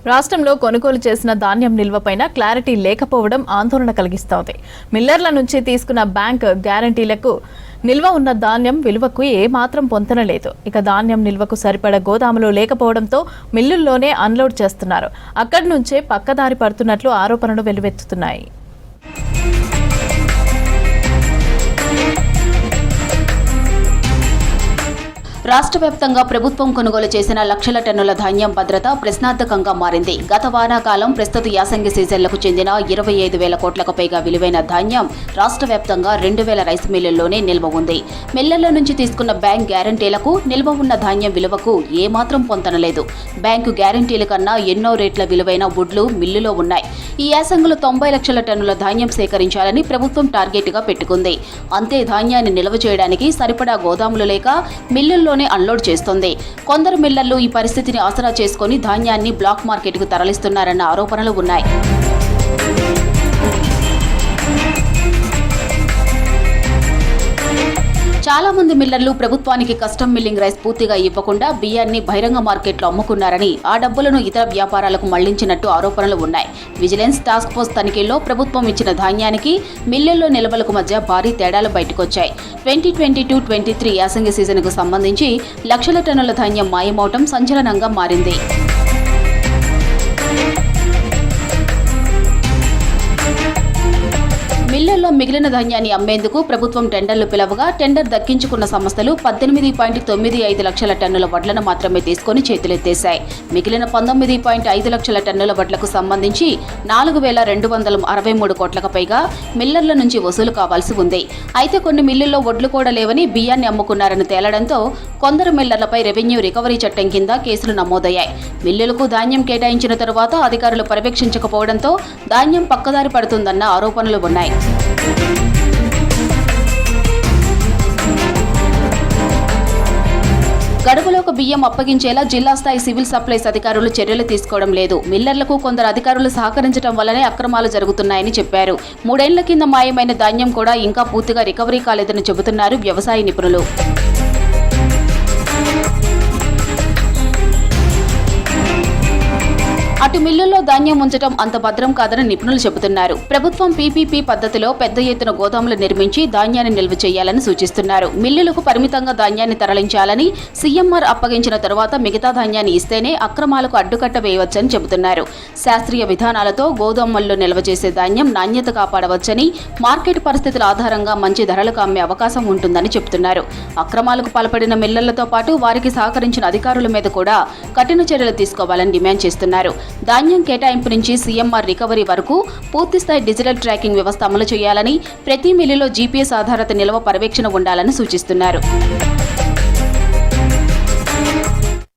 రాష్ట్రంలో కొనుగోలు చేసిన ధాన్యం నిల్వపైన క్లారిటీ లేకపోవడం ఆందోళన కలిగిస్తోంది. మిల్లర్ల నుంచి తీసుకున్న బ్యాంక్ గ్యారంటీలకు నిల్వ ఉన్న ధాన్యం విలువకు ఏమాత్రం పొంతనలేదు. ఇక ధాన్యం నిల్వకు సరిపడ గోదాములు లేకపోవడంతో మిల్లుల్లోనే అన్లోడ్ చేస్తున్నారు. అక్కడి నుంచే పక్కదారి పడుతున్నట్లు ఆరోపణలు వెల్లువెత్తుతున్నాయి. రాష్ట్ర వ్యాప్తంగా ప్రభుత్వం కొనుగోలు చేసిన లక్షల టన్నుల ధాన్యం భద్రత ప్రశ్నార్థకంగా మారింది. గత వానాకాలం ప్రస్తుత యాసంగి సీజన్లకు చెందిన 25,000 కోట్లకు పైగా విలువైన ధాన్యం రాష్ట్ర వ్యాప్తంగా 2,000 రైస్ మిల్లుల్లోనే నిల్వ ఉంది. మిల్లర్ల నుంచి తీసుకున్న బ్యాంక్ గ్యారంటీలకు నిల్వ ఉన్న ధాన్యం విలువకు ఏమాత్రం పొంతనలేదు. బ్యాంకు గ్యారంటీల కన్నా ఎన్నో రేట్ల విలువైన వుడ్లు మిల్లులో ఉన్నాయి. ఈ యాసంగిలో 90 లక్షల టన్నుల ధాన్యం సేకరించాలని ప్రభుత్వం టార్గెట్గా పెట్టుకుంది. అంతే ధాన్యాన్ని నిల్వ చేయడానికి సరిపడా గోదాములు లేక మిల్లుల్లో అన్లోడ్ చేస్తోంది. కొందరు మిల్లర్లు ఈ పరిస్థితిని ఆసరా చేసుకుని ధాన్యాన్ని బ్లాక్ మార్కెట్కు తరలిస్తున్నారన్న ఆరోపణలు ఉన్నాయి. చాలా మంది మిల్లర్లు ప్రభుత్వానికి కస్టమ్ మిల్లింగ్ రైస్ పూర్తిగా ఇవ్వకుండా బియ్యాన్ని బహిరంగ మార్కెట్లో అమ్ముకున్నారని, ఆ డబ్బులను ఇతర వ్యాపారాలకు మళ్లించినట్టు ఆరోపణలు ఉన్నాయి. విజిలెన్స్ టాస్క్ ఫోర్స్ తనిఖీల్లో ప్రభుత్వం ఇచ్చిన ధాన్యానికి మిల్లుల్లో నిల్వలకు మధ్య భారీ తేడాలు బయటకొచ్చాయి. 2022-23 యాసంగి సీజన్కు సంబంధించి లక్షల టన్నుల ధాన్యం మాయమవటం సంచలనంగా మారింది. మిల్లర్లో మిగిలిన ధాన్యాన్ని అమ్మేందుకు ప్రభుత్వం టెండర్లు పిలవగా టెండర్ దక్కించుకున్న సంస్థలు 18.95 లక్షల టన్నుల వడ్లను మాత్రమే తీసుకుని చేతులెత్తేశాయి. మిగిలిన 19.5 లక్షల టన్నుల వడ్లకు సంబంధించి 4,263 కోట్లకు పైగా మిల్లర్ల నుంచి వసూలు కావాల్సి ఉంది. అయితే కొన్ని మిల్లుల్లో వడ్లు కూడా లేవని బియ్యాన్ని అమ్ముకున్నారని తేలడంతో కొందరు మిల్లర్లపై రెవెన్యూ రికవరీ చట్టం కింద కేసులు నమోదయ్యాయి. మిల్లులకు ధాన్యం కేటాయించిన తరువాత అధికారులు పర్యవేక్షించకపోవడంతో ధాన్యం పక్కదారి పడుతుందన్న ఆరోపణలు ఉన్నాయి. గడువులోకి బియ్యం అప్పగించేలా జిల్లా స్థాయి సివిల్ సప్లైస్ అధికారులు చర్యలు తీసుకోవడం లేదు. మిల్లర్లకు కొందరు అధికారులు సహకరించడం వల్లనే అక్రమాలు జరుగుతున్నాయని చెప్పారు. 3 ఏళ్ల కింద మాయమైన ధాన్యం కూడా ఇంకా పూర్తిగా రికవరీ కాలేదని చెబుతున్నారు వ్యవసాయ నిపుణులు. అటు మిల్లుల్లో ధాన్యం ఉంచడం అంత భద్రం కాదని నిపుణులు చెబుతున్నారు. ప్రభుత్వం పీపీపీ పద్ధతిలో పెద్ద ఎత్తున గోదాములు నిర్మించి ధాన్యాన్ని నిల్వ చేయాలని సూచిస్తున్నారు. మిల్లులకు పరిమితంగా ధాన్యాన్ని తరలించాలని, సీఎంఆర్ అప్పగించిన తరువాత మిగతా ధాన్యాన్ని ఇస్తేనే అక్రమాలకు అడ్డుకట్ట వేయవచ్చని చెబుతున్నారు. శాస్త్రీయ విధానాలతో గోదాముల్లో నిల్వ చేసే ధాన్యం నాణ్యత కాపాడవచ్చని, మార్కెట్ పరిస్థితుల ఆధారంగా మంచి ధరలకు అమ్మే అవకాశం ఉంటుందని చెబుతున్నారు. అక్రమాలకు పాల్పడిన మిల్లర్లతో పాటు వారికి సహకరించిన అధికారుల మీద కూడా కఠిన చర్యలు తీసుకోవాలని డిమాండ్ చేస్తున్నారు. ధాన్యం కేటాయింపు నుంచి సీఎంఆర్ రికవరీ వరకు పూర్తిస్థాయి డిజిటల్ ట్రాకింగ్ వ్యవస్థ అమలు చేయాలని, ప్రతి మిల్లులో జీపీఎస్ ఆధారిత నిల్వ పర్యవేక్షణ ఉండాలని సూచిస్తున్నారు.